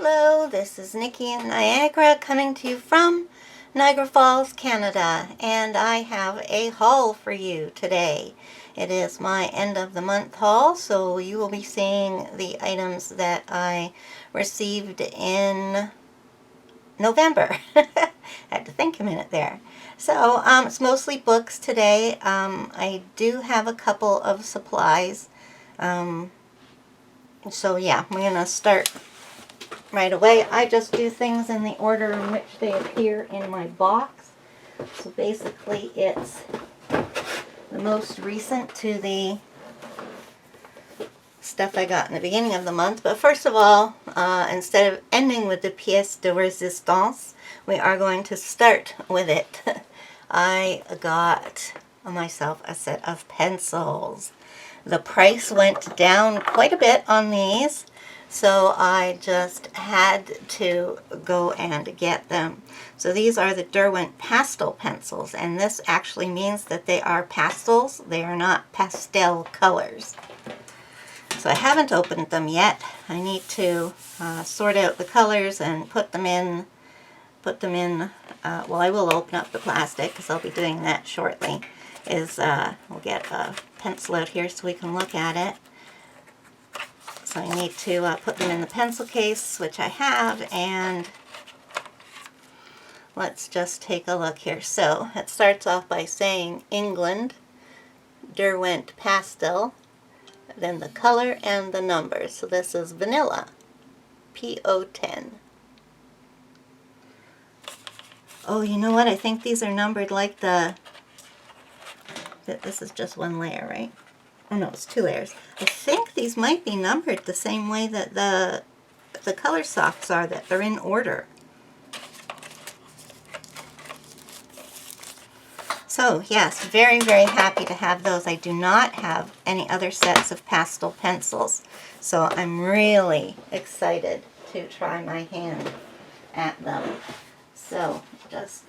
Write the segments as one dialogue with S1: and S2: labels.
S1: Hello, this is Nikki in Niagara coming to you from Niagara Falls, Canada, and I have a haul for you today. It is my end of the month haul, so you will be seeing the items that I received in November. Had to think a minute there. So it's mostly books today. I do have a couple of supplies. So yeah, we're going to start right away. I just do things in the order in which they appear in my box. So basically it's the most recent to the stuff I got in the beginning of the month. But first of all, instead of ending with the pièce de résistance, we are going to start with it. I got myself a set of pencils. The price went down quite a bit on these, so I just had to go and get them. So these are the Derwent pastel pencils, and this actually means that they are pastels. They are not pastel colors. So I haven't opened them yet. I need to sort out the colors and put them in, well, I will open up the plastic because I'll be doing that shortly. We'll get a pencil out here so we can look at it. So I need to put them in the pencil case, which I have, and let's just take a look here. So it starts off by saying England, Derwent Pastel, then the color and the numbers. So this is vanilla, PO10. Oh, you know what? I think these are numbered like this is just one layer, right? Oh no, it's two layers. I think these might be numbered the same way that the color socks are, that they're in order. So yes, very, very happy to have those. I do not have any other sets of pastel pencils, so I'm really excited to try my hand at them. So just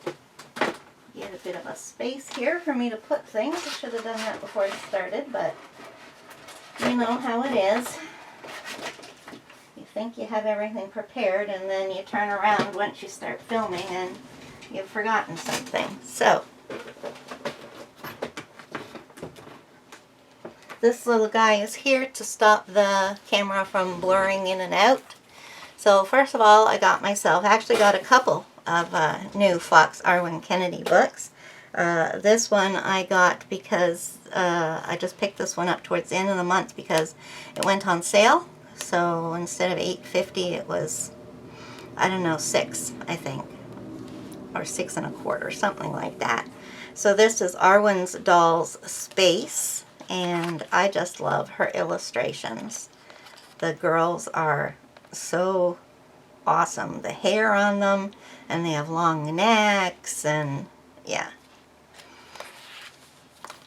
S1: get a bit of a space here for me to put things. I should have done that before I started, but you know how it is. You think you have everything prepared, and then you turn around once you start filming and you've forgotten something. So this little guy is here to stop the camera from blurring in and out. So first of all, I actually got a couple of new Fox Arwen Kennedy books. This one I got because I just picked this one up towards the end of the month because it went on sale. So instead of $8.50, it was, I don't know, $6, I think, or $6 1/4, something like that. So this is Arwen's Doll's Space, and I just love her illustrations. The girls are so awesome. The hair on them, and they have long necks, and yeah,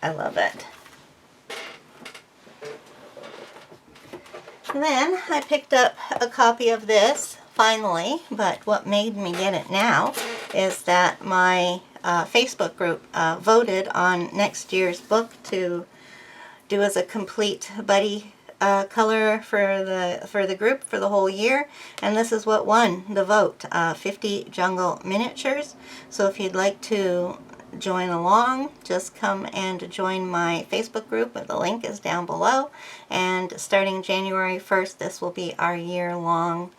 S1: I love it. And then I picked up a copy of this finally, but what made me get it now is that my Facebook group voted on next year's book to do as a complete buddy color for the group for the whole year, and this is what won the vote, 50 Jungle Miniatures. So if you'd like to join along, just come and join my Facebook group. The link is down below, and starting January 1st, this will be our year-long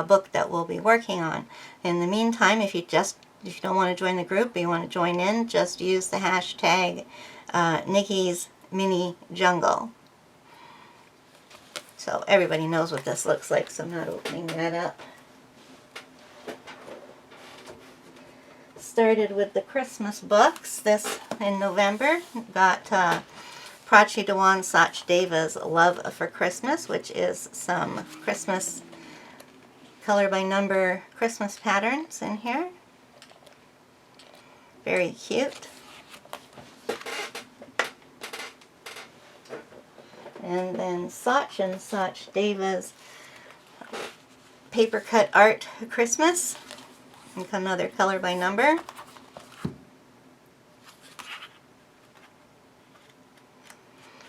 S1: book that we'll be working on. In the meantime, if you don't want to join the group, but you want to join in, just use the hashtag Nikki's Mini Jungle. So everybody knows what this looks like, so I'm not opening that up. Started with the Christmas books. This in November got Prachi Dewan Sachdeva's Love for Christmas, which is some Christmas color by number Christmas patterns in here. Very cute. And then Sach and Sachdeva's Paper Cut Art Christmas. And another color by number.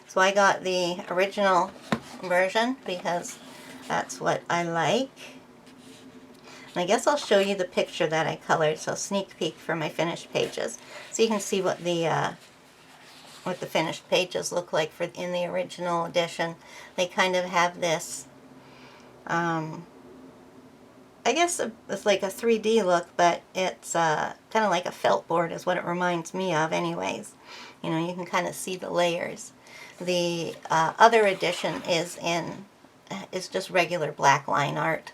S1: So I got the original version because that's what I like. And I guess I'll show you the picture that I colored, so sneak peek for my finished pages. So you can see what the finished pages look like in the original edition. They kind of have this, I guess it's like a 3D look, but it's kind of like a felt board is what it reminds me of anyways. You know, you can kind of see the layers. The other edition is just regular black line art.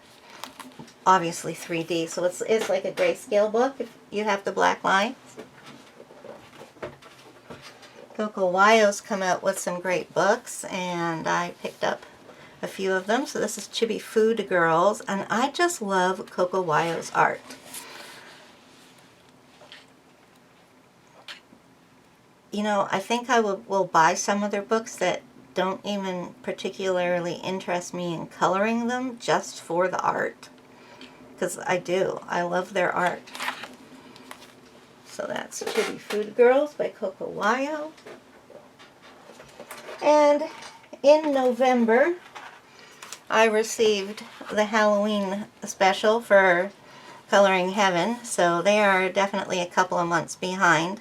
S1: Obviously 3D, so it's like a grayscale book if you have the black lines. Coco Wyo's come out with some great books, and I picked up a few of them. So this is Chibi Food Girls, and I just love Coco Wyo's art. You know, I think I will buy some of their books that don't even particularly interest me in coloring them, just for the art. Because I do. I love their art. So that's Chibi Food Girls by Coco Wyo. And in November, I received the Halloween special for Coloring Heaven. So they are definitely a couple of months behind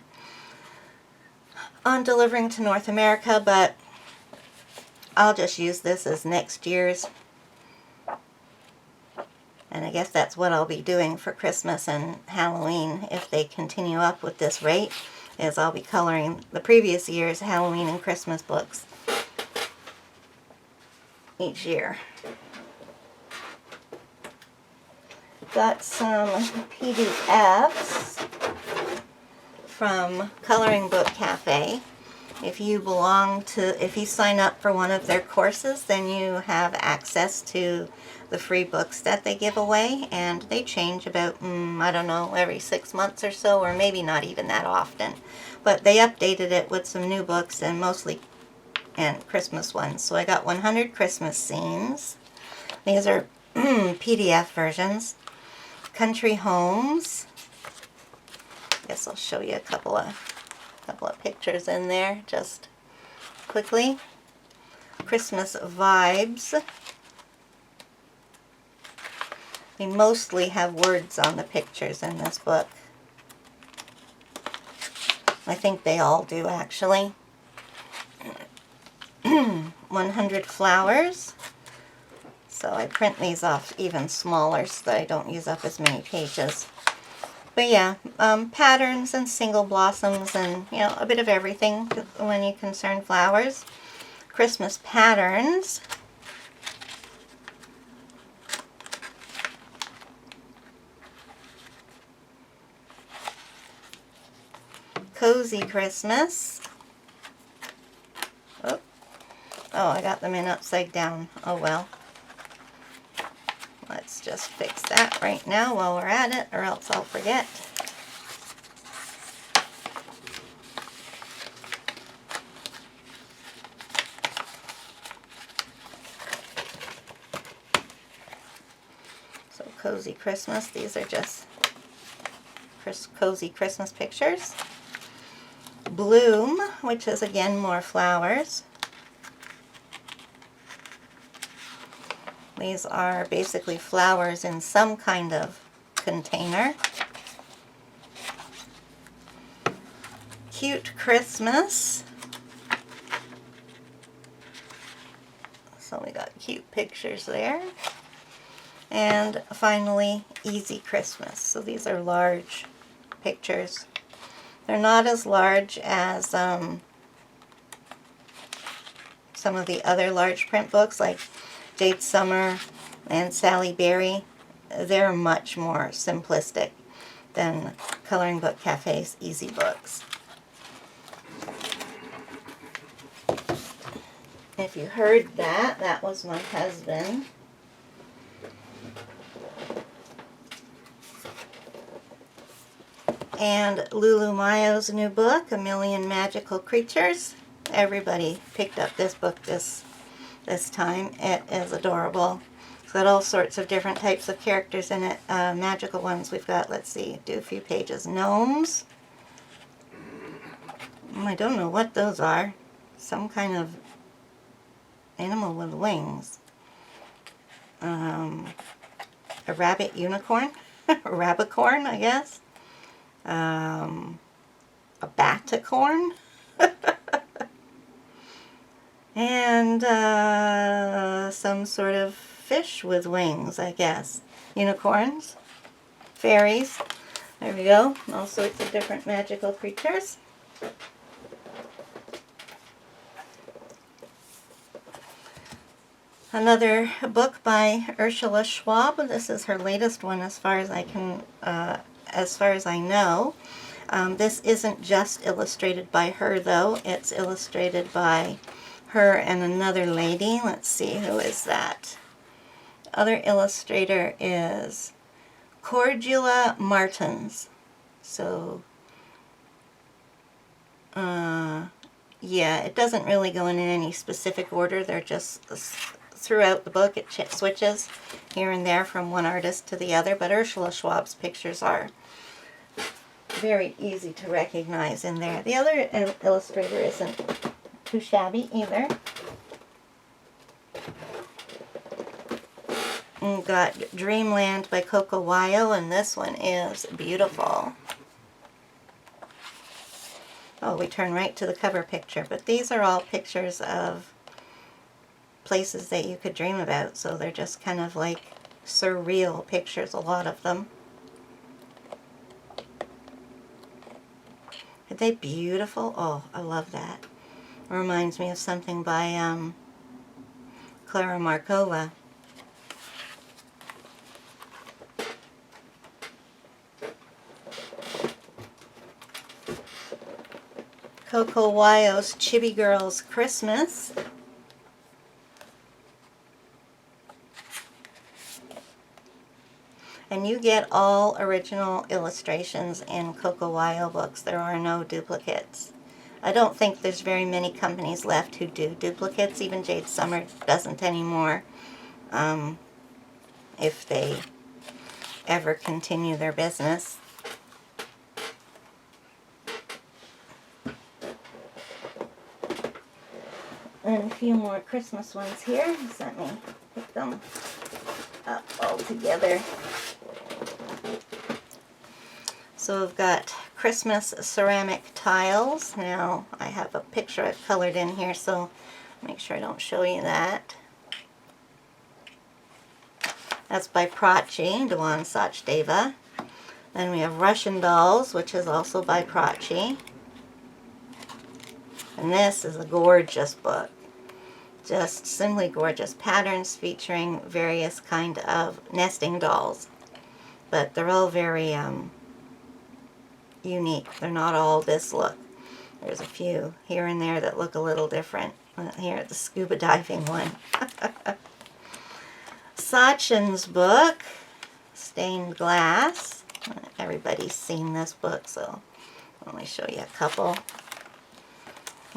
S1: on delivering to North America, but I'll just use this as next year's. And I guess that's what I'll be doing for Christmas and Halloween if they continue up with this rate, is I'll be coloring the previous year's Halloween and Christmas books each year. Got some PDFs from Coloring Book Cafe. If you sign up for one of their courses, then you have access to the free books that they give away, and they change about, I don't know, every 6 months or so, or maybe not even that often. But they updated it with some new books, and mostly Christmas ones. So I got 100 Christmas Scenes. These are PDF versions. Country Homes. I guess I'll show you a couple of pictures in there just quickly. Christmas Vibes. They mostly have words on the pictures in this book. I think they all do, actually. 100 Flowers. So I print these off even smaller so that I don't use up as many pages. But yeah, patterns and single blossoms and, you know, a bit of everything when you concern flowers. Christmas Patterns. Cozy Christmas. Oh, I got them in upside down. Oh well. Let's just fix that right now while we're at it, or else I'll forget. So Cozy Christmas, these are just cozy Christmas pictures. Bloom, which is again more flowers. These are basically flowers in some kind of container. Cute Christmas. So we got cute pictures there. And finally, Easy Christmas. So these are large pictures. They're not as large as some of the other large print books like Jade Summer and Sally Berry. They're much more simplistic than Coloring Book Cafe's Easy Books. If you heard that, that was my husband. And Lulu Mayo's new book, A Million Magical Creatures. Everybody picked up this book this time. It is adorable. It's got all sorts of different types of characters in it. Magical ones we've got, let's see, do a few pages. Gnomes. I don't know what those are. Some kind of animal with wings. a rabbit unicorn, a rabbicorn, I guess, a baticorn, and some sort of fish with wings, I guess. Unicorns, fairies, there we go, all sorts of different magical creatures. Another book by Ursula Schwab. This is her latest one, as far as I know. This isn't just illustrated by her, though. It's illustrated by her and another lady. Let's see, who is that? The other illustrator is Cordula Martins. So, yeah, it doesn't really go in any specific order. They're just throughout the book. It switches here and there from one artist to the other, but Ursula Schwab's pictures are very easy to recognize in there. The other illustrator isn't too shabby either. We've got Dreamland by Coco, and this one is beautiful. Oh, we turn right to the cover picture, but these are all pictures of places that you could dream about, so they're just kind of like surreal pictures, a lot of them. Are they beautiful? Oh, I love that. It reminds me of something by Clara Markova. Coco Wyo's Chibi Girls Christmas. And you get all original illustrations in Coco Wyo books. There are no duplicates. I don't think there's very many companies left who do duplicates. Even Jade Summer doesn't anymore, if they ever continue their business. And a few more Christmas ones here. Just let me put them up all together. So we've got Christmas ceramic tiles. Now I have a picture I've colored in here, so make sure I don't show you that. That's by Prachi, Dewan Sachdeva. Then we have Russian Dolls, which is also by Prachi. And this is a gorgeous book. Just simply gorgeous. Patterns featuring various kind of nesting dolls. But they're all very unique. They're not all this look. There's a few here and there that look a little different. Here, the scuba diving one. Sachin's book, Stained Glass. Everybody's seen this book, so let me show you a couple.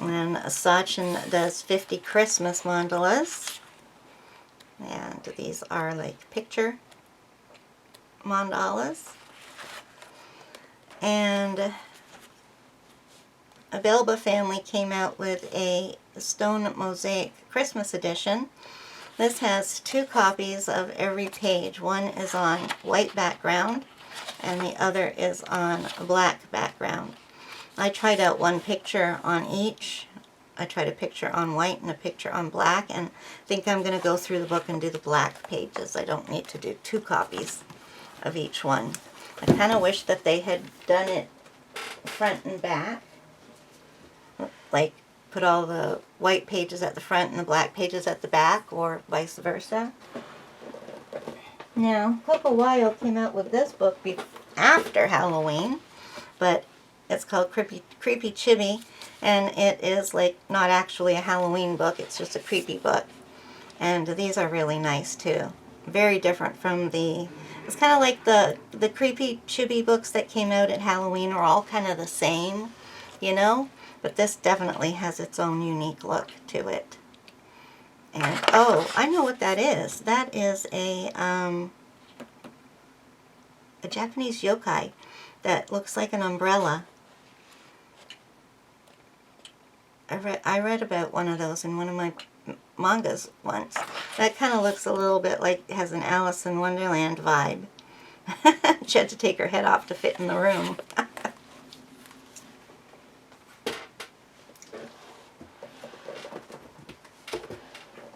S1: And then Sachin does 50 Christmas mandalas. And these are like picture mandalas. And Abelba Family came out with a stone mosaic Christmas edition. This has 2 copies of every page. One is on white background and the other is on a black background. I tried out one picture on each. I tried a picture on white and a picture on black, and I think I'm going to go through the book and do the black pages. I don't need to do 2 copies of each one. I kind of wish that they had done it front and back, like put all the white pages at the front and the black pages at the back, or vice versa. Now, Coco Wyo came out with this book after Halloween, but it's called Creepy Chibi, and it is like not actually a Halloween book, it's just a creepy book. And these are really nice too. Very different from it's kind of like the Creepy Chibi books that came out at Halloween are all kind of the same, you know? But this definitely has its own unique look to it. And, oh, I know what that is. That is a Japanese yokai that looks like an umbrella. I read about one of those in one of my mangas once. That kind of looks a little bit like, has an Alice in Wonderland vibe. She had to take her head off to fit in the room.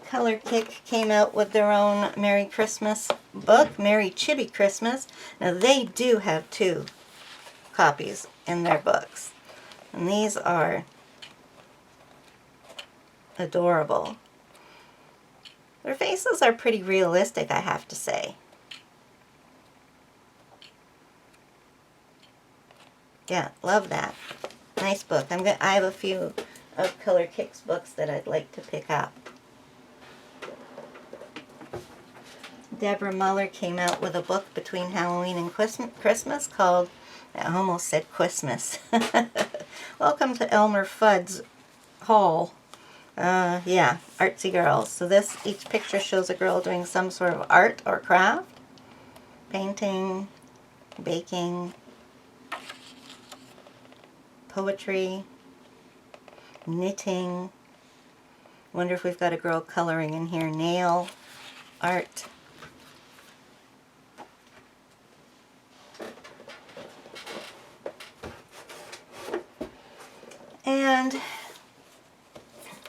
S1: Color Kick came out with their own Merry Christmas book, Merry Chibi Christmas. Now they do have 2 copies in their books. And these are adorable. Their faces are pretty realistic, I have to say. Yeah, love that. Nice book. I have a few of Color Kick's books that I'd like to pick up. Deborah Muller came out with a book between Halloween and Christmas called, I almost said Christmas. Welcome to Elmer Fudd's Hall. Yeah, artsy girls. So each picture shows a girl doing some sort of art or craft. Painting, baking, poetry, knitting. Wonder if we've got a girl coloring in here. Nail art. And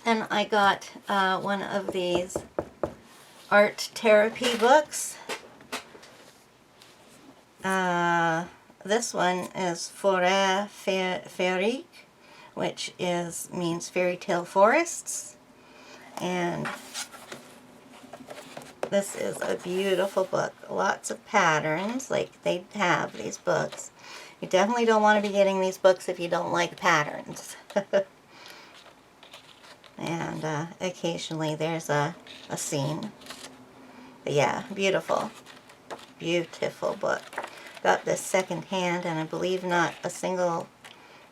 S1: then I got one of these art therapy books. This one is Forêt Féerique, which means fairy tale forests. And this is a beautiful book. Lots of patterns, like they have these books. You definitely don't want to be getting these books if you don't like patterns. And occasionally there's a scene. But yeah, beautiful. Beautiful book. Got this second hand, and I believe not a single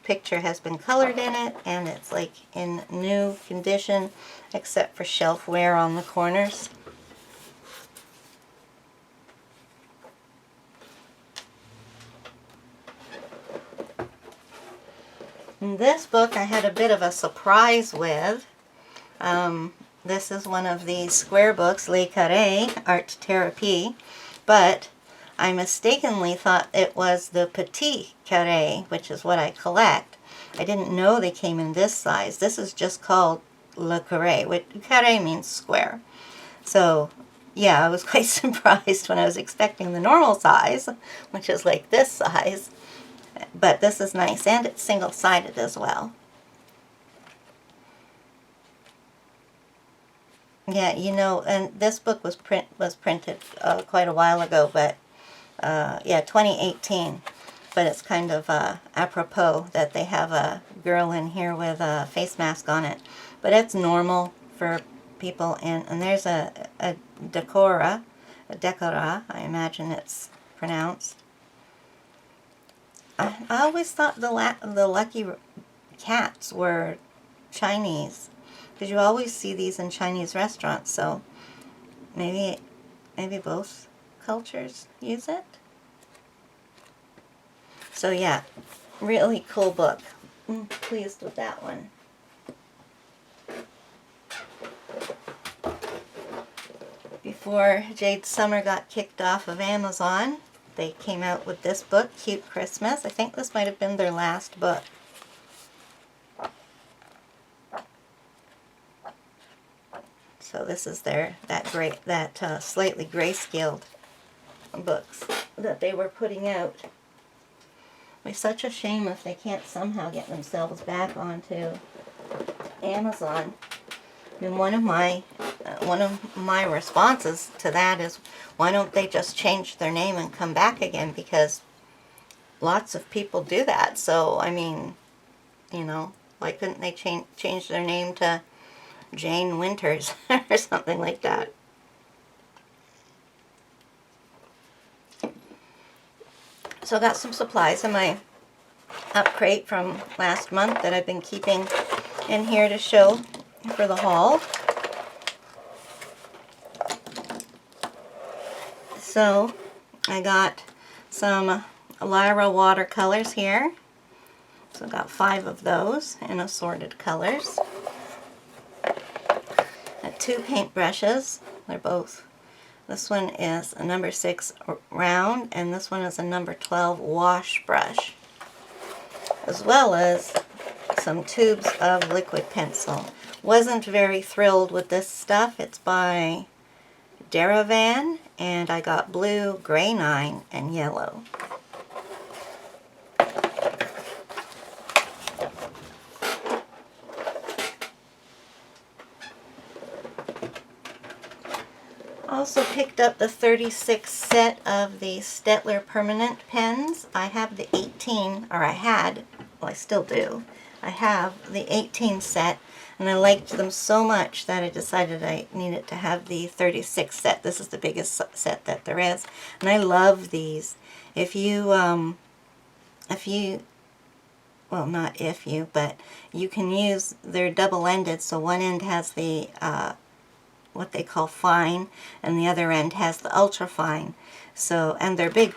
S1: picture has been colored in it, and it's like in new condition except for shelf wear on the corners. And this book I had a bit of a surprise with. This is one of the square books, Les Carrés, Art Therapy, but I mistakenly thought it was the Petit Carré, which is what I collect. I didn't know they came in this size. This is just called Le Carré, which carré means square. So, yeah, I was quite surprised when I was expecting the normal size, which is like this size. But this is nice, and it's single-sided as well. Yeah, you know, and this book was printed quite a while ago, but yeah, 2018. But it's kind of apropos that they have a girl in here with a face mask on it. But it's normal for people, and there's a decora, I imagine it's pronounced. I always thought the lucky cats were Chinese, because you always see these in Chinese restaurants, so maybe both cultures use it. So yeah, really cool book. I'm pleased with that one. Before Jade Summer got kicked off of Amazon, they came out with this book, Cute Christmas. I think this might have been their last book. So this is that slightly grayscaled books that they were putting out. It's such a shame if they can't somehow get themselves back onto Amazon. And one of my responses to that is, why don't they just change their name and come back again? Because lots of people do that. So I mean, you know, why couldn't they change their name to Jane Winters or something like that? So I got some supplies in my up crate from last month that I've been keeping in here to show for the haul. So I got some Lyra watercolors here. So I got 5 of those in assorted colors. two paintbrushes. They're both, this one is a number 6 round, and this one is a number 12 wash brush, as well as some tubes of liquid pencil. Wasn't very thrilled with this stuff. It's by Van, and I got blue, gray 9, and yellow. Also picked up the 36 set of the Staedtler permanent pens. I have the 18, or I had, well I still do, I have the 18 set, and I liked them so much that I decided I needed to have the 36 set. This is the biggest set that there is, and I love these. If you, well not if you, but you can use, they're double-ended, so one end has the what they call fine, and the other end has the ultra fine. So, and they're big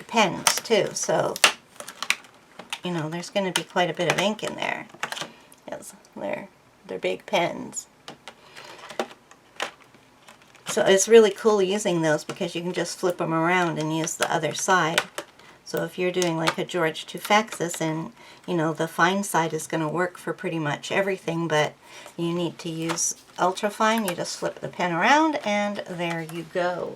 S1: pens too, so you know there's going to be quite a bit of ink in there. Yes, they're big pens. So it's really cool using those because you can just flip them around and use the other side. So if you're doing like a George Tufaxis, and you know the fine side is going to work for pretty much everything, but you need to use ultra fine, you just flip the pen around and there you go.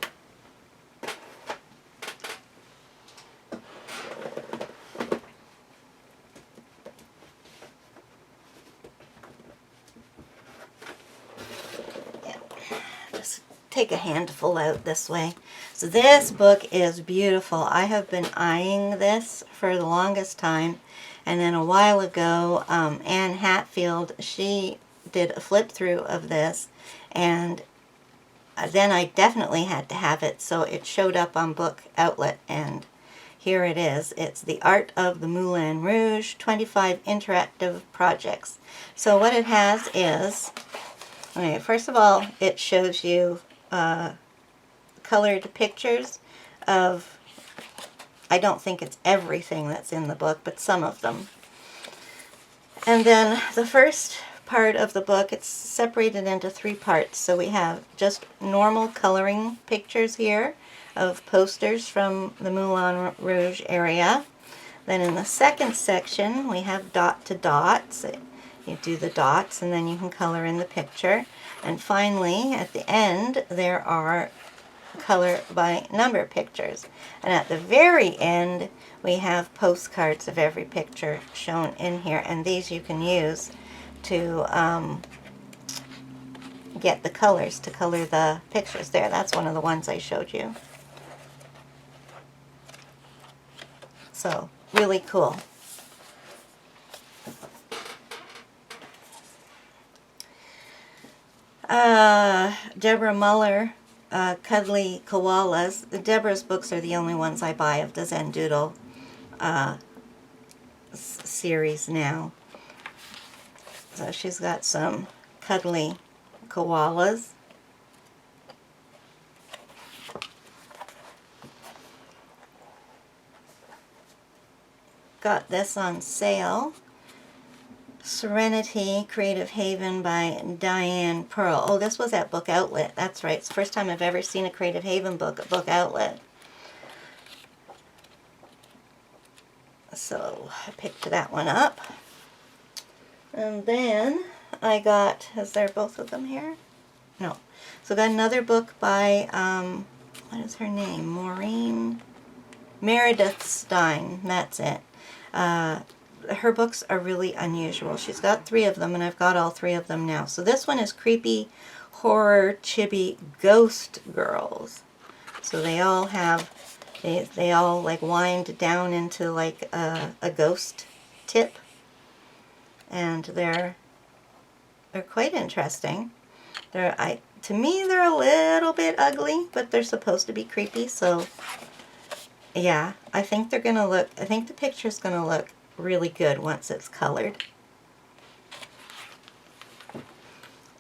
S1: Yeah. Just take a handful out this way. So this book is beautiful. I have been eyeing this for the longest time, and then a while ago Anne Hatfield, she did a flip through of this, and then I definitely had to have it, so it showed up on Book Outlet, and here it is. It's The Art of the Moulin Rouge, 25 Interactive Projects. So what it has is, okay, first of all, it shows you colored pictures of, I don't think it's everything that's in the book, but some of them. And then the first part of the book, it's separated into 3 parts. So we have just normal coloring pictures here of posters from the Moulin Rouge area. Then in the second section we have dot to dots. You do the dots and then you can color in the picture. And finally at the end there are color by number pictures. And at the very end we have postcards of every picture shown in here, and these you can use to get the colors to color the pictures there. That's one of the ones I showed you. So really cool. Deborah Muller, Cuddly Koalas. Deborah's books are the only ones I buy of the Zen Doodle series now. So she's got some cuddly koalas. Got this on sale. Serenity, Creative Haven by Diane Pearl. Oh, this was at Book Outlet. That's right. It's the first time I've ever seen a Creative Haven book at Book Outlet. So I picked that one up. And then I got, is there both of them here? No. So I got another book by, what is her name? Maureen Meredith Stein. That's it. Her books are really unusual. She's got 3 of them, and I've got all 3 of them now. So this one is Creepy Horror Chibi Ghost Girls. So they all have, they all like wind down into like a ghost tip. And they're quite interesting. To me they're a little bit ugly, but they're supposed to be creepy, so yeah, I think they're gonna look, I think the picture's gonna look really good once it's colored.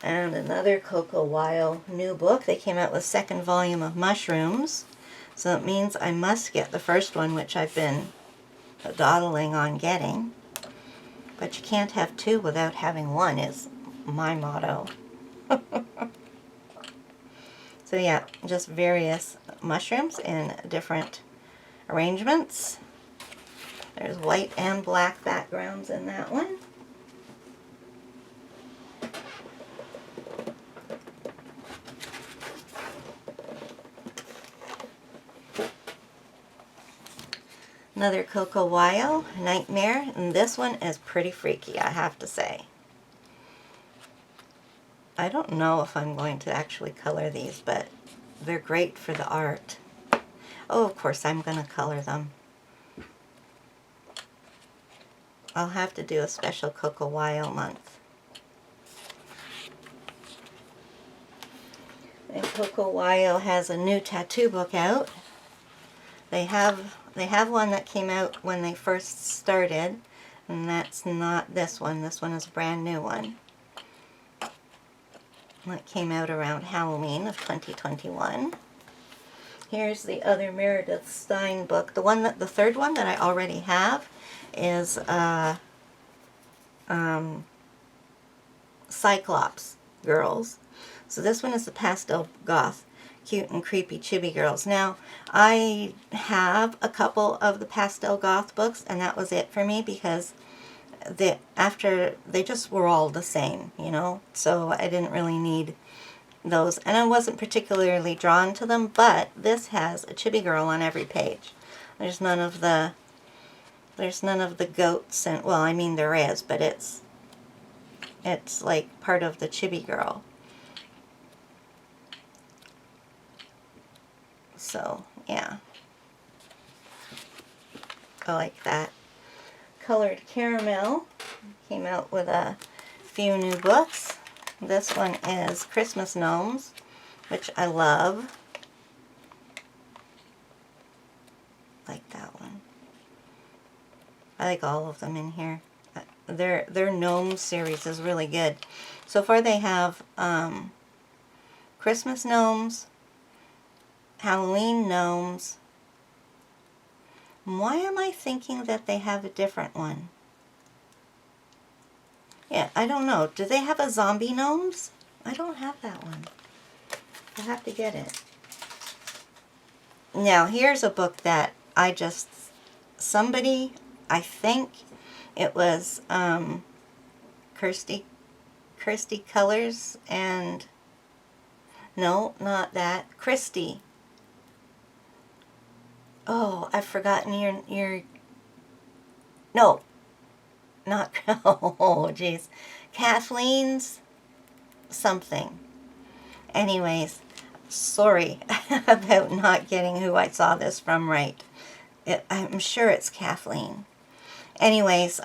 S1: And another Coco Weil new book. They came out with 2nd volume of Mushrooms, so it means I must get the first one, which I've been dawdling on getting. But you can't have 2 without having 1 is my motto. So yeah, just various mushrooms in different arrangements. There's white and black backgrounds in that one. Another Coco Mayo, Nightmare, and this one is pretty freaky, I have to say. I don't know if I'm going to actually color these, but they're great for the art. Oh, of course I'm going to color them. I'll have to do a special Coco Mayo month. And Coco Mayo has a new tattoo book out. They have one that came out when they first started, and that's not this one. This one is a brand new one. That came out around Halloween of 2021. Here's the other Meredith Stein book. The third one that I already have is Cyclops Girls. So this one is the Pastel Goth, Cute and Creepy Chibi Girls. Now, I have a couple of the Pastel Goth books, and that was it for me because they just were all the same, you know, so I didn't really need those, and I wasn't particularly drawn to them, but this has a chibi girl on every page. There's none of the goats, and, well, I mean there is, but it's like part of the chibi girl. So, yeah. I like that. Colored Caramel came out with a few new books. This one is Christmas Gnomes, which I love. Like that one. I like all of them in here. Their gnome series is really good. So far they have Christmas gnomes, Halloween gnomes. Why am I thinking that they have a different one? Yeah, I don't know. Do they have a zombie gnomes? I don't have that one. I have to get it. Now, here's a book that somebody, I think it was Kirsty Colors and, no, not that, Christy. Oh, I've forgotten your no, not, oh, jeez, Kathleen's something. Anyways, sorry about not getting who I saw this from right. I'm sure it's Kathleen. Anyways,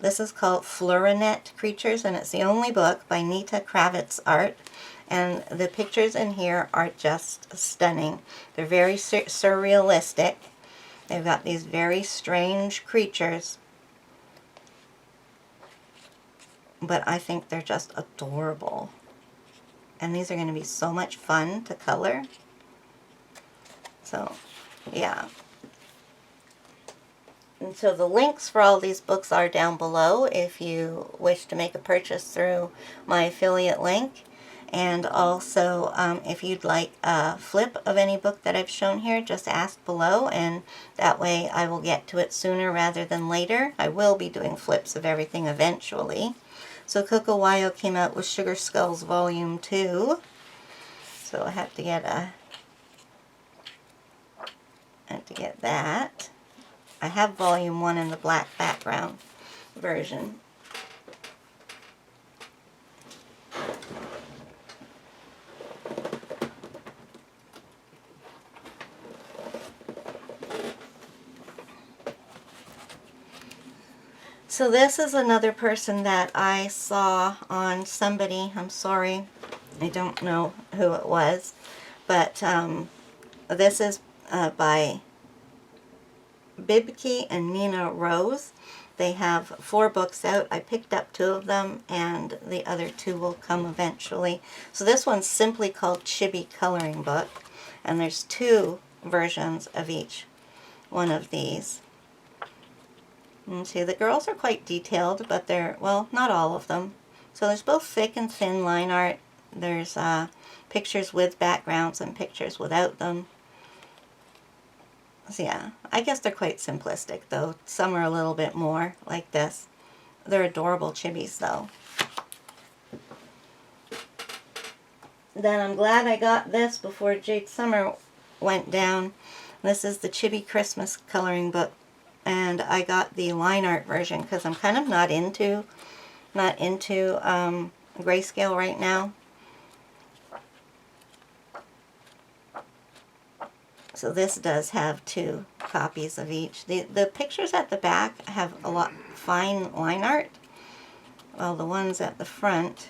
S1: this is called Florinet Creatures, and it's the only book by Nita Kravitz Art. And the pictures in here are just stunning. They're very surrealistic. They've got these very strange creatures. But I think they're just adorable. And these are going to be so much fun to color. So, yeah. And so the links for all these books are down below if you wish to make a purchase through my affiliate link. And also, if you'd like a flip of any book that I've shown here, just ask below, and that way I will get to it sooner rather than later. I will be doing flips of everything eventually. So Coco Mayo came out with Sugar Skulls Volume 2. So I have to get that. I have Volume 1 in the black background version. So this is another person that I saw on somebody. I'm sorry, I don't know who it was, but this is by Bibke and Nina Rose. They have 4 books out. I picked up 2 of them, and the other 2 will come eventually. So this one's simply called Chibi Coloring Book, and there's 2 versions of each one of these. And see, the girls are quite detailed, but they're, well, not all of them. So there's both thick and thin line art. There's pictures with backgrounds and pictures without them. So yeah, I guess they're quite simplistic though. Some are a little bit more like this. They're adorable chibis though. Then I'm glad I got this before Jade Summer went down. This is the Chibi Christmas coloring book, and I got the line art version because I'm kind of not into grayscale right now. So this does have 2 copies of each. The pictures at the back have a lot fine line art, while the ones at the front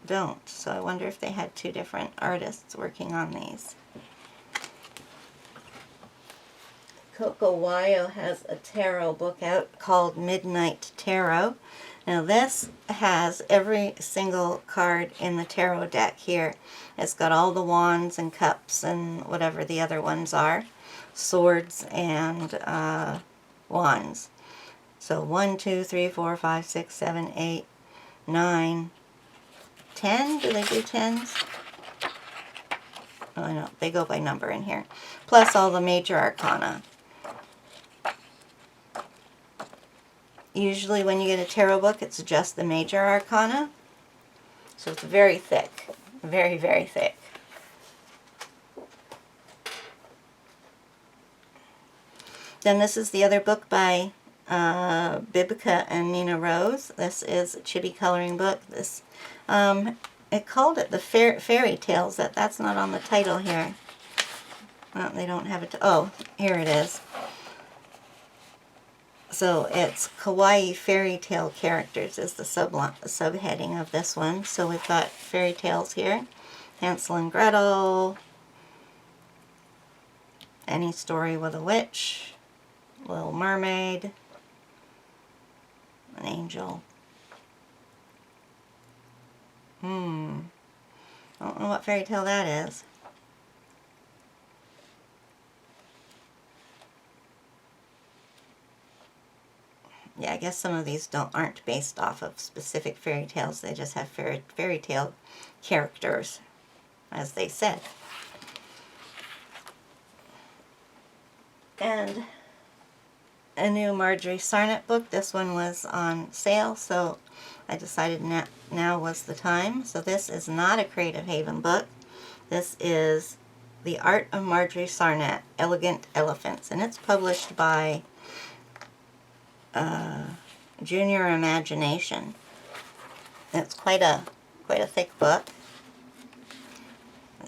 S1: don't. So I wonder if they had 2 different artists working on these. Coco has a tarot book out called Midnight Tarot. Now this has every single card in the tarot deck here. It's got all the wands and cups and whatever the other ones are. Swords and wands. So 1, 2, 3, 4, 5, 6, 7, 8, 9, 10. Do they do 10s? Oh no, they go by number in here. Plus all the major arcana. Usually when you get a tarot book, it's just the major arcana. So it's very thick. Very, very thick. Then this is the other book by Bibica and Nina Rose. This is a chibi coloring book. This it called it the Fairy Tales. That's not on the title here. Well, they don't have it. Oh, here it is. So it's Kawaii Fairy Tale Characters is the subheading of this one. So we've got fairy tales here. Hansel and Gretel. Any Story with a Witch. Little Mermaid. An Angel. I don't know what fairy tale that is. Yeah, I guess some of these aren't based off of specific fairy tales. They just have fairy tale characters, as they said. And a new Marjorie Sarnat book. This one was on sale, so I decided now was the time. So this is not a Creative Haven book. This is The Art of Marjorie Sarnat, Elegant Elephants, and it's published by Junior Imagination. It's quite a thick book,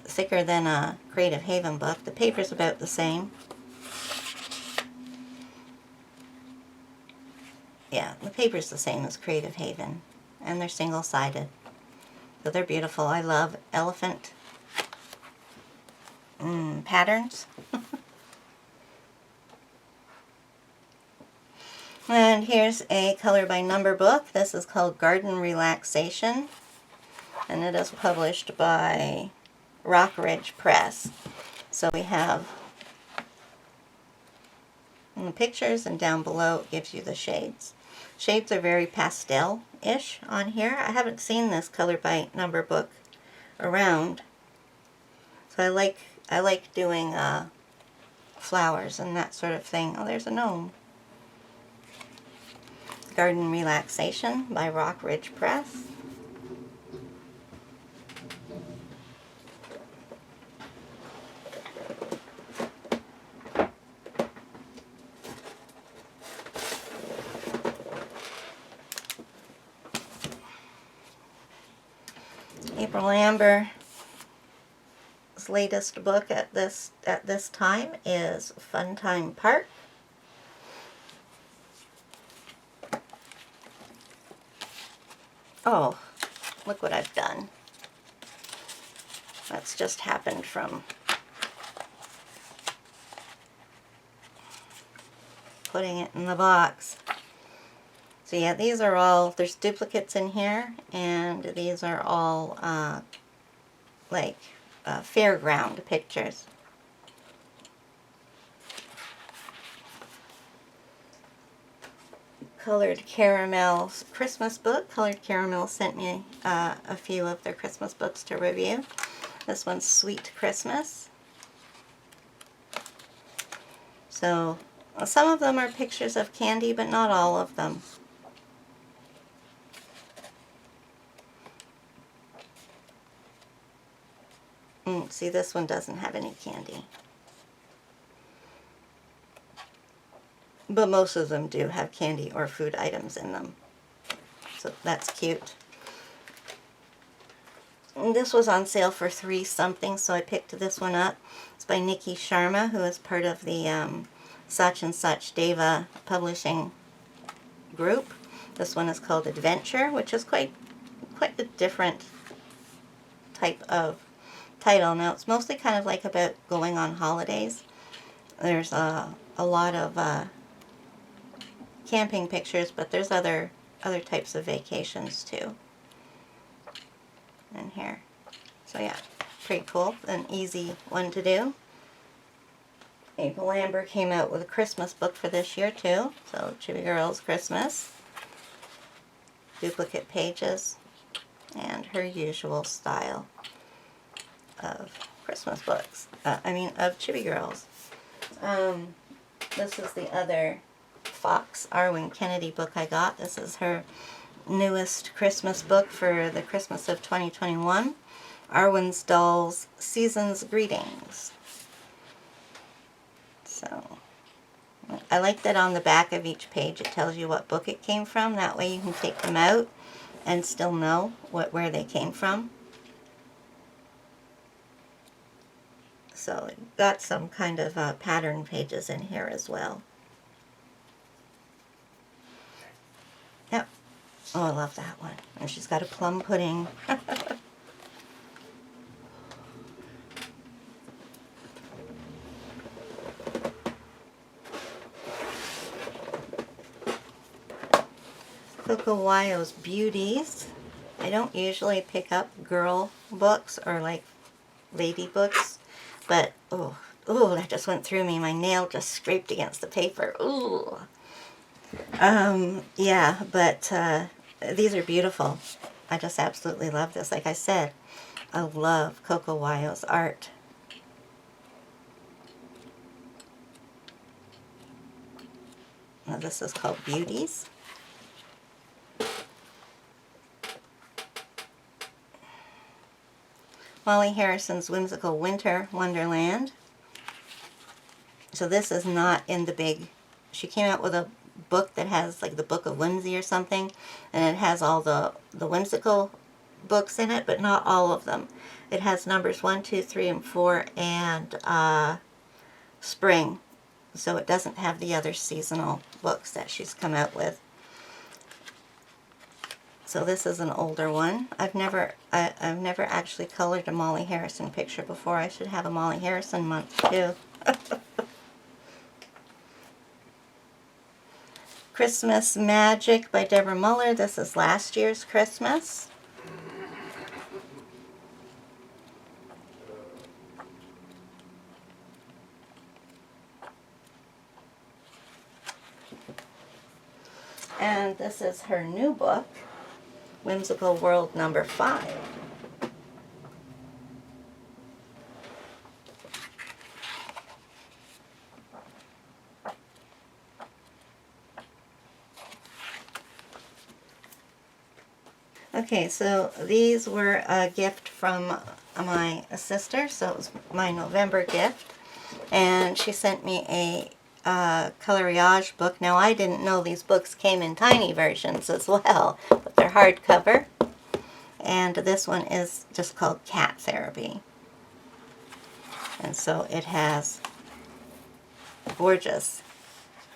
S1: thicker than a Creative Haven book. The paper's about the same. Yeah, the paper's the same as Creative Haven, and they're single-sided. So they're beautiful. I love elephant patterns. And here's a color by number book. This is called Garden Relaxation, and it is published by Rockridge Press. So we have the pictures, and down below it gives you the shades. Shades are very pastel-ish on here. I haven't seen this color by number book around, so I like doing flowers and that sort of thing. Oh, there's a gnome. Garden Relaxation by Rockridge Press. April Amber's latest book at this time is Fun Time Park. Oh, look what I've done. That's just happened from putting it in the box. So yeah, these are all, there's duplicates in here, and these are all fairground pictures. Colored Caramel's Christmas book. Colored Caramel sent me a few of their Christmas books to review. This one's Sweet Christmas. So some of them are pictures of candy, but not all of them. See, this one doesn't have any candy. But most of them do have candy or food items in them. So that's cute. And this was on sale for $3 something, so I picked this one up. It's by Nikki Sharma, who is part of the Such and Such Deva publishing group. This one is called Adventure, which is quite a different type of title. Now, it's mostly kind of like about going on holidays. There's a lot of camping pictures, but there's other types of vacations too in here. So yeah, pretty cool. An easy one to do. April Amber came out with a Christmas book for this year too. So Chibi Girls Christmas. Duplicate pages. And her usual style of Christmas books. Of Chibi Girls. This is the other Fox Arwen Kennedy book I got. This is her newest Christmas book for the Christmas of 2021. Arwen's Dolls Season's Greetings. So I like that on the back of each page it tells you what book it came from. That way you can take them out and still know where they came from. So it got some kind of pattern pages in here as well. Yep. Oh, I love that one. And she's got a plum pudding. Coco Wyo's Beauties. I don't usually pick up girl books or like lady books, but oh, that just went through me. My nail just scraped against the paper. Ooh. Yeah, but these are beautiful. I just absolutely love this. Like I said, I love Coco Wyo's art. Now this is called Beauties. Molly Harrison's Whimsical Winter Wonderland. So this is not in the big... She came out with a book that has like the Book of Whimsy or something, and it has all the whimsical books in it, but not all of them. It has numbers 1, 2, 3, and 4, and spring. So it doesn't have the other seasonal books that she's come out with. So this is an older one. I've never actually colored a Molly Harrison picture before. I should have a Molly Harrison month too. Christmas Magic by Deborah Muller. This is last year's Christmas. And this is her new book, Whimsical World number 5. Okay, so these were a gift from my sister, so it was my November gift, and she sent me a coloriage book. Now I didn't know these books came in tiny versions as well, but they're hardcover, and this one is just called Cat Therapy, and so it has gorgeous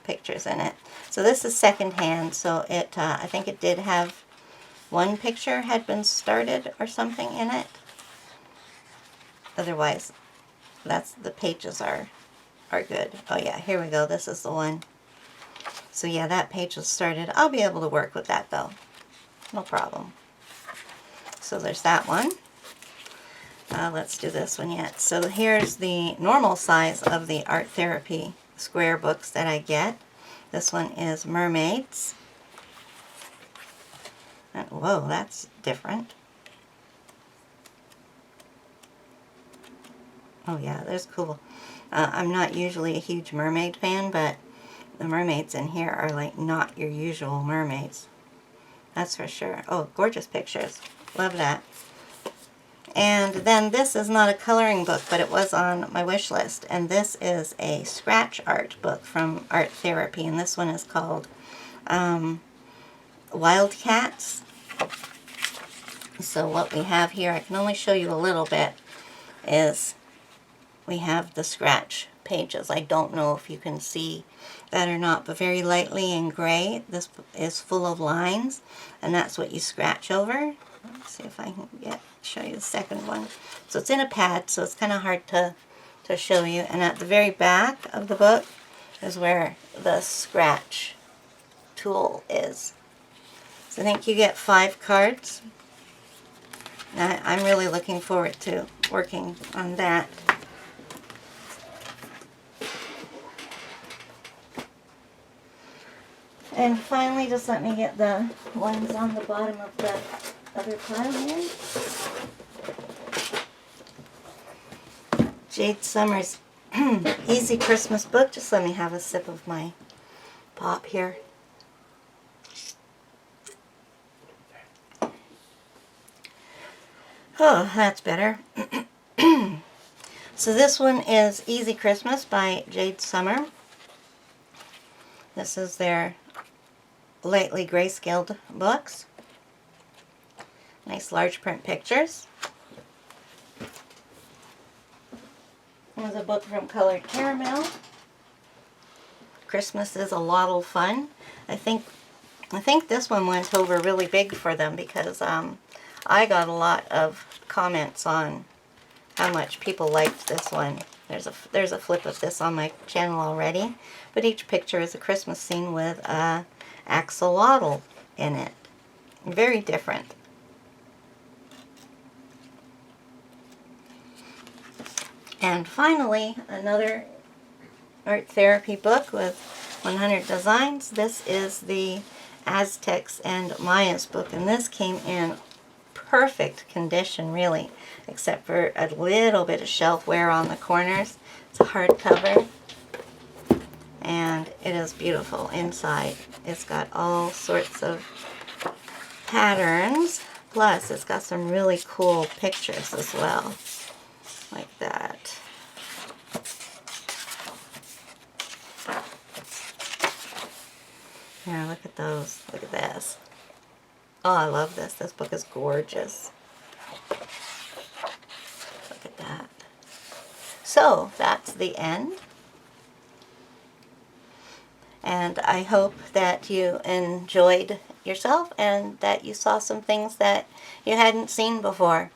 S1: pictures in it. So this is secondhand, so it I think it did have one picture had been started or something in it. Otherwise, the pages are good. Oh yeah, here we go. This is the one. So yeah, that page was started. I'll be able to work with that though. No problem. So there's that one. Let's do this one yet. So here's the normal size of the Art Therapy square books that I get. This one is Mermaids. Whoa, that's different. Oh yeah, that's cool. I'm not usually a huge mermaid fan, but the mermaids in here are like not your usual mermaids. That's for sure. Oh, gorgeous pictures. Love that. And then this is not a coloring book, but it was on my wish list. And this is a scratch art book from Art Therapy. And this one is called Wildcats. So what we have here, I can only show you a little bit, is we have the scratch pages. I don't know if you can see that or not, but very lightly in gray. This is full of lines, and that's what you scratch over. Let's see if I can show you the second one. So it's in a pad, so it's kind of hard to show you. And at the very back of the book is where the scratch tool is. So I think you get 5 cards. Now, I'm really looking forward to working on that. And finally, just let me get the ones on the bottom of the other pile here. Jade Summers' Easy Christmas Book. Just let me have a sip of my pop here. Oh, that's better. So this one is Easy Christmas by Jade Summer. This is their lightly grayscaled books. Nice large print pictures. There's a book from Colored Caramel. Christmas is a lot of fun. I think this one went over really big for them because I got a lot of comments on how much people liked this one. There's a flip of this on my channel already, but each picture is a Christmas scene with a axolotl in it. Very different. And finally, another art therapy book with 100 designs. This is the Aztecs and Mayas book, and this came in perfect condition, really, except for a little bit of shelf wear on the corners. It's a hardcover, and it is beautiful inside. It's got all sorts of patterns, plus it's got some really cool pictures as well, like that. Here, look at those. Look at this. Oh, I love this. This book is gorgeous. Look at that. So, that's the end. And I hope that you enjoyed yourself and that you saw some things that you hadn't seen before.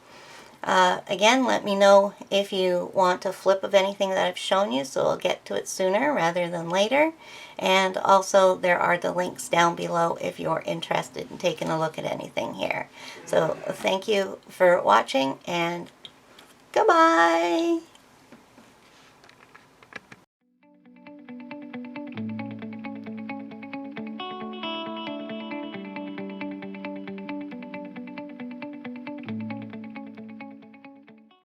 S1: Again, let me know if you want a flip of anything that I've shown you, so I'll get to it sooner rather than later. And also, there are the links down below if you're interested in taking a look at anything here. So, thank you for watching, and goodbye!